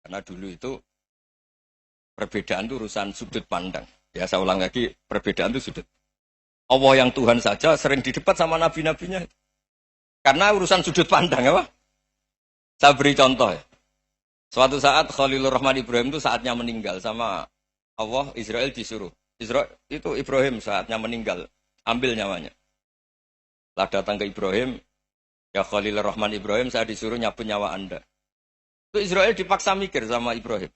Karena dulu itu perbedaan itu urusan sudut pandang. Ya saya ulang lagi, perbedaan itu sudut. Allah yang Tuhan saja sering didebat sama nabi-nabinya. Karena urusan sudut pandang apa? Saya beri contoh ya. Suatu saat Khalilur Rahman Ibrahim itu saatnya meninggal sama Allah, Israel disuruh. Israel itu Ibrahim saatnya meninggal, ambil nyawanya. Setelah datang ke Ibrahim, ya Khalilur Rahman Ibrahim, saya disuruh nyabut nyawa Anda. Itu Israel dipaksa mikir sama Ibrahim.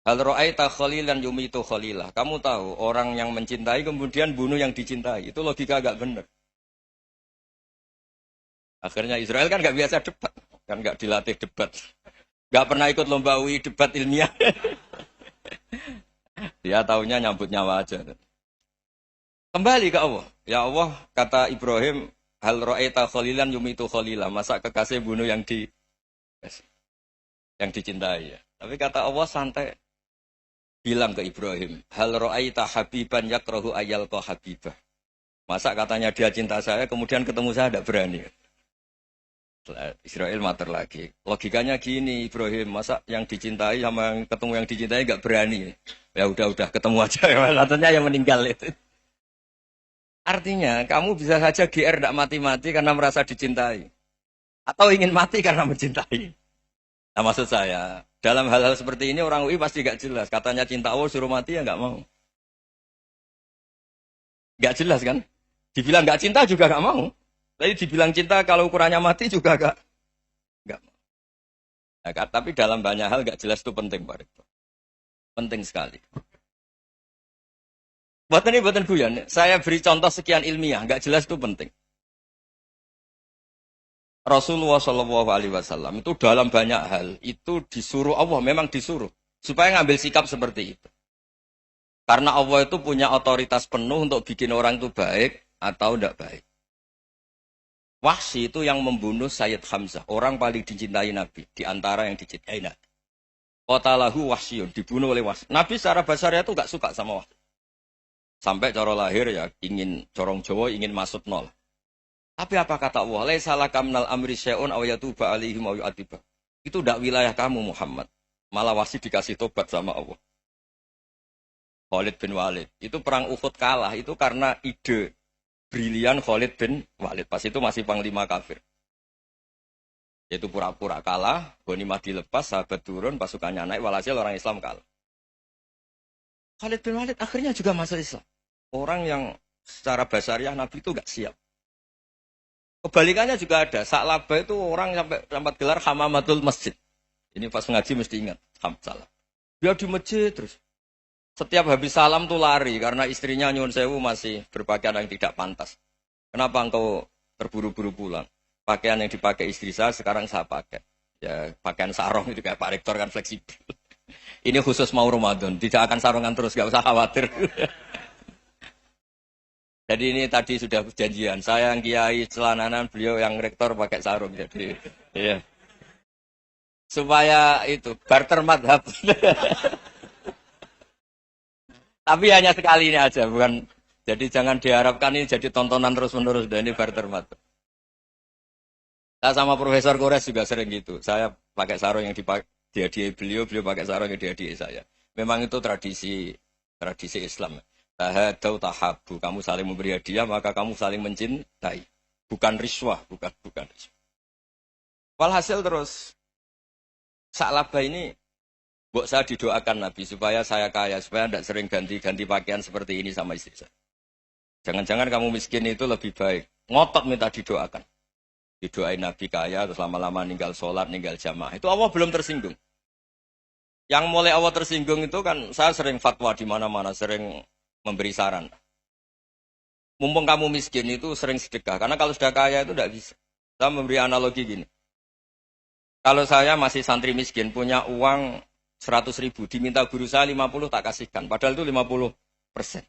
Hal ra'aita khalilan yumitu khalilah. Kamu tahu orang yang mencintai kemudian bunuh yang dicintai. Itu logika agak benar. Akhirnya Israel kan nggak biasa debat, kan nggak dilatih debat, nggak pernah ikut lomba UI debat ilmiah. Dia taunya nyambut nyawa aja. Kembali ke Allah. Ya Allah, kata Ibrahim, hal ra'aita khalilan yumitu khalilah. Masa kekasih bunuh yang dicintai ya. Tapi kata Allah santai. Bilang ke Ibrahim, hal ra'aita habiban yakrahu ayyalqa habibah. Masa katanya dia cinta saya, kemudian ketemu saya tidak berani. Israel mater lagi. Logikanya gini, Ibrahim, masa yang dicintai sama yang ketemu yang dicintai nggak berani? Ya udah ketemu aja. Katanya yang meninggal itu. Artinya, kamu bisa saja GR tidak mati-mati karena merasa dicintai. Atau ingin mati karena mencintai. Nah maksud saya, dalam hal-hal seperti ini orang UI pasti gak jelas. Katanya cinta Allah suruh mati ya gak mau. Gak jelas kan? Dibilang gak cinta juga gak mau. Tapi dibilang cinta kalau ukurannya mati juga gak mau. Nah, tapi dalam banyak hal gak jelas itu penting Pak Rektor. Penting sekali. Buatan guyon. Saya beri contoh sekian ilmiah, gak jelas itu penting. Rasulullah Shallallahu Alaihi Wasallam itu dalam banyak hal itu disuruh Allah, memang disuruh supaya ngambil sikap seperti itu. Karena Allah itu punya otoritas penuh untuk bikin orang itu baik atau tidak baik. Wahsy itu yang membunuh Sayyid Hamzah, orang paling dicintai Nabi di antara yang dicintai Nabi. Qatalahu Wahsyun, dibunuh oleh Wahsy. Nabi secara basarnya itu gak suka sama Wahsy. Sampai cara lahir ya ingin corong Jawa ingin masuk nol. Tapi apa kata Allah? Laisa laka minal amri syai'un aw yatuba alaihim aw yu'adzibah. Itu tidak wilayah kamu Muhammad. Malah Wahsy dikasih tobat sama Allah. Khalid bin Walid. Itu perang Uhud kalah itu karena ide brilian Khalid bin Walid. Pas itu masih panglima kafir. Yaitu pura-pura kalah, ghanimah dilepas, sahabat turun, pasukannya naik, walhasil orang Islam kalah. Khalid bin Walid akhirnya juga masuk Islam. Orang yang secara basariah Nabi itu gak siap. Kebalikannya juga ada. Sa'labah itu orang sampai gelar hamamatul masjid. Ini pas ngaji mesti ingat. Salah. Dia di masjid terus. Setiap habis salam tuh lari. Karena istrinya nyuwun sewu masih berpakaian yang tidak pantas. Kenapa engkau terburu-buru pulang? Pakaian yang dipakai istri saya sekarang saya pakai. Ya pakaian sarung itu kayak Pak Rektor kan fleksibel. Ini khusus mau Ramadan. Tidak akan sarungan terus. Gak usah khawatir. Jadi ini tadi sudah perjanjian. Saya yang kiai celananan, beliau yang rektor pakai sarung. Jadi, iya. Supaya itu barter madhab. Tapi hanya sekali ini aja, bukan. Jadi jangan diharapkan ini jadi tontonan terus-menerus. Dan ini barter madhab. Saya sama Profesor Kores juga sering gitu. Saya pakai sarung yang dihadiahi beliau pakai sarung yang dihadiahi saya. Memang itu tradisi Islam. Tahadau tahabu, kamu saling memberi hadiah maka kamu saling mencintai. Bukan riswah, bukan riswah. Walhasil terus Sa'labah ini mbok saya didoakan Nabi supaya saya kaya, supaya tidak sering ganti-ganti pakaian seperti ini sama istri saya. Jangan-jangan kamu miskin itu lebih baik. Ngotot minta didoakan. Didoain Nabi kaya terus lama-lama ninggal sholat, ninggal jamaah. Itu Allah belum tersinggung. Yang mulai Allah tersinggung itu kan saya sering fatwa di mana-mana, sering memberi saran. Mumpung kamu miskin itu sering sedekah. Karena kalau sudah kaya itu tidak bisa. Saya memberi analogi gini. Kalau saya masih santri miskin, punya uang 100.000, diminta guru saya 50 tak kasihkan. Padahal itu 50%.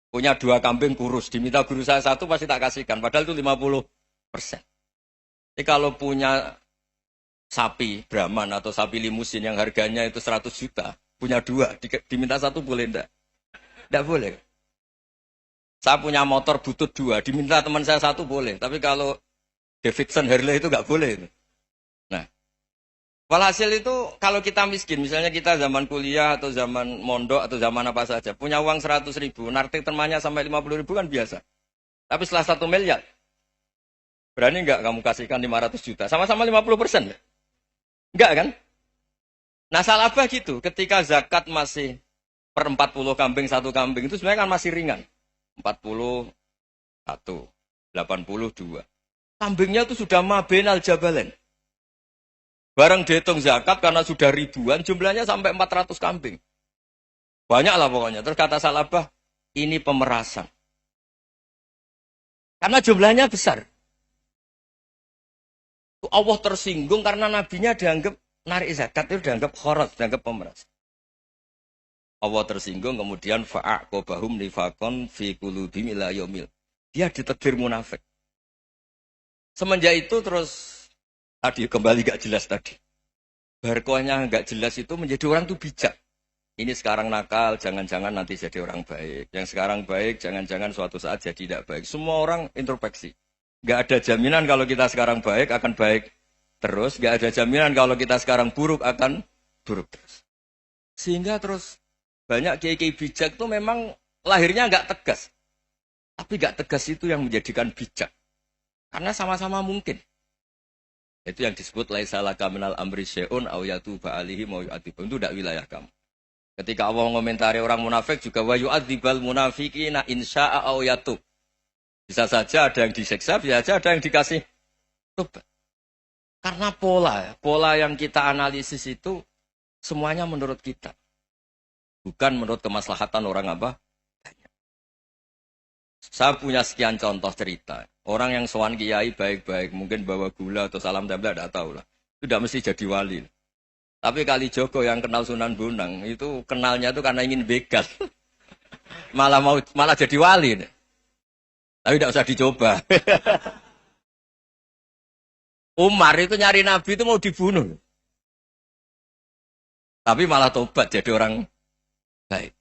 Punya 2 kambing kurus, diminta guru saya 1 pasti tak kasihkan. Padahal itu 50%. Jadi kalau punya sapi Brahman atau sapi limusin yang harganya itu 100 juta, punya 2, diminta 1 boleh enggak? Tidak boleh. Saya punya motor butut 2, diminta teman saya 1 boleh. Tapi kalau Davidson Harley itu nggak boleh. Nah, Walhasil itu kalau kita miskin, misalnya kita zaman kuliah atau zaman mondok atau zaman apa saja, punya uang 100.000, narik temannya sampai 50.000 kan biasa. Tapi setelah 1 miliar, berani nggak kamu kasihkan 500 juta? Sama-sama 50%. Enggak kan? Nah salabah gitu, ketika zakat masih per 40 kambing, 1 kambing, itu sebenarnya kan masih ringan. 41, 82. Kambingnya itu sudah mabenal jabalen. Barang dihitung zakat karena sudah ribuan, jumlahnya sampai 400 kambing. Banyak lah pokoknya. Terus kata salabah, ini pemerasan. Karena jumlahnya besar. Allah tersinggung karena nabinya dianggap narik zakat itu dianggap khorat, dianggap pemeras. Allah tersinggung kemudian fa'aqobahum nifakon fi qulubihim ila yaumil. Dia ditegur munafik. Semenjak itu terus tadi kembali gak jelas tadi. Barkohnya gak jelas itu menjadi orang tuh bijak. Ini sekarang nakal, jangan-jangan nanti jadi orang baik. Yang sekarang baik, jangan-jangan suatu saat jadi tidak baik. Semua orang introspeksi. Gak ada jaminan kalau kita sekarang baik akan baik terus. Gak ada jaminan kalau kita sekarang buruk akan buruk terus. Sehingga terus banyak kiai-kiai bijak itu memang lahirnya gak tegas. Tapi gak tegas itu yang menjadikan bijak. Karena sama-sama mungkin. Itu yang disebut laisa laka minal amri syai'un aw yatuba alihi mau yu'adzibun. Itu tidak wilayah kamu. Ketika Allah mengomentari orang munafik juga wa yu'adzibal munafiqina insya'a aw yatub. Bisa saja ada yang disiksa, bisa saja ada yang dikasih tobat. Karena pola yang kita analisis itu semuanya menurut kita. Bukan menurut kemaslahatan orang apa? Saya punya sekian contoh cerita. Orang yang sowan kiai baik-baik, mungkin bawa gula atau salam tempel, tidak tahu lah. Itu tidak mesti jadi wali. Tapi Kalijogo yang kenal Sunan Bonang, itu kenalnya itu karena ingin begal. malah jadi wali. Tapi tidak usah dicoba. Umar itu nyari Nabi itu mau dibunuh. Tapi malah tobat jadi orang baik.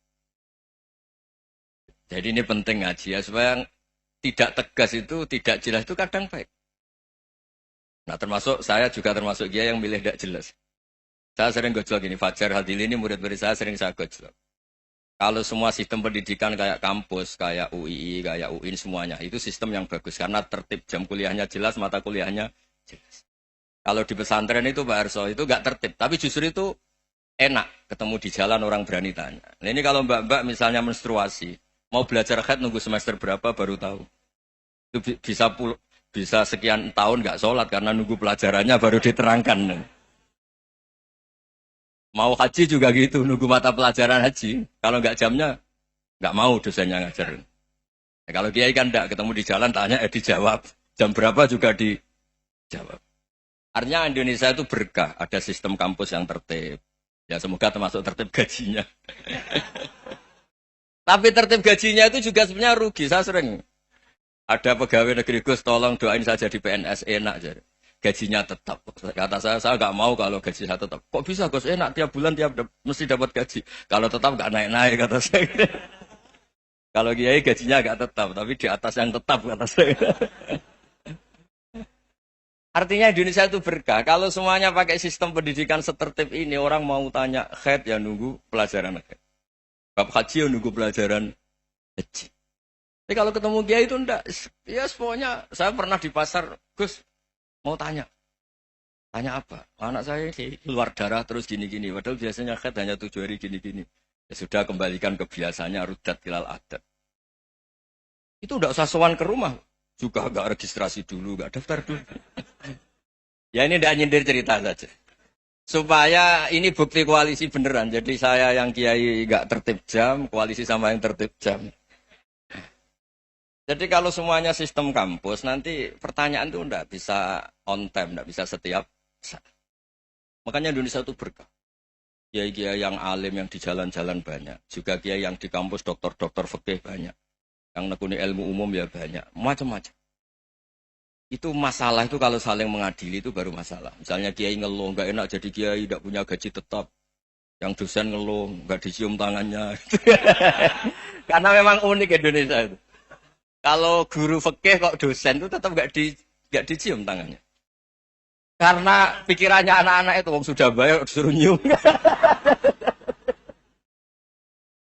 Jadi ini penting ngaji ya, supaya tidak tegas itu, tidak jelas itu kadang baik. Nah termasuk, saya juga termasuk dia yang milih tidak jelas. Saya sering gojlok gini, Fajar Hadili ini murid-murid saya sering saya gojlok. Kalau semua sistem pendidikan kayak kampus, kayak UII, kayak UIN semuanya, itu sistem yang bagus. Karena tertib jam kuliahnya jelas, mata kuliahnya jelas. Kalau di pesantren itu Pak Arso, itu nggak tertib. Tapi justru itu enak, ketemu di jalan orang berani tanya. Nah ini kalau mbak-mbak misalnya menstruasi, mau belajar haid nunggu semester berapa baru tahu. Itu bisa sekian tahun nggak sholat karena nunggu pelajarannya baru diterangkan. Mau haji juga gitu, nunggu mata pelajaran haji. Kalau nggak jamnya, nggak mau dosennya ngajar. Nah, kalau kiai kan nggak ketemu di jalan, tanya dijawab. Jam berapa juga dijawab. Artinya Indonesia itu berkah, ada sistem kampus yang tertib. Ya semoga termasuk tertib gajinya. Tapi tertib gajinya itu juga sebenarnya rugi. Saya sering ada pegawai negeri Gus, tolong doain saja di PNS enak jadi. Gajinya tetap. Kata saya nggak mau kalau gaji saya tetap. Kok bisa Gus enak tiap bulan mesti dapat gaji. Kalau tetap nggak naik-naik kata saya. Kalau kiai gajinya nggak tetap, tapi di atas yang tetap kata saya. Artinya Indonesia itu berkah. Kalau semuanya pakai sistem pendidikan setertib ini, orang mau tanya haid ya nunggu pelajaran haid. Bab haji ya nunggu pelajaran haji. Tapi kalau ketemu kiai itu enggak. Ya pokoknya saya pernah di pasar, Gus mau tanya apa? Anak saya keluar darah terus gini-gini. Padahal biasanya haid hanya 7 hari gini-gini. Ya sudah kembalikan ke biasanya rudat hilal adat. Itu enggak usah sowan ke rumah. Juga enggak registrasi dulu, enggak daftar dulu. Ya ini enggak nyindir cerita saja. Supaya ini bukti koalisi beneran. Jadi saya yang kiai enggak tertib jam, koalisi sama yang tertib jam. Jadi kalau semuanya sistem kampus, nanti pertanyaan itu enggak bisa on time, enggak bisa setiap saat. Makanya Indonesia itu berkah. Kiai-kiai yang alim yang di jalan-jalan banyak. Juga kiai yang di kampus dokter-dokter fikih banyak. Yang nekuni ilmu umum ya banyak. Macam-macam. Itu masalah itu kalau saling mengadili itu baru masalah. Misalnya kiai ngeluh, enggak enak jadi kiai, enggak punya gaji tetap. Yang dosen ngeluh, enggak dicium tangannya. Karena memang unik Indonesia itu. Kalau guru fikih kok dosen itu tetap enggak dicium tangannya. Karena pikirannya anak-anak itu wong sudah bayar suruh nyium.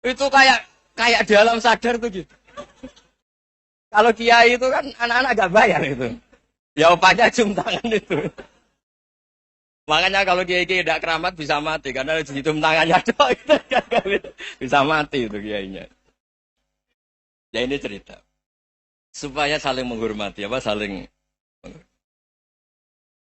Itu kayak di alam sadar tuh gitu. Kalau kiai itu kan anak-anak gak bayar itu. Ya opanya cium tangan itu. Makanya kalau kiai-kiai tidak keramat bisa mati karena cium tangannya doang bisa mati itu kiainya. Ya ini cerita supaya saling menghormati apa saling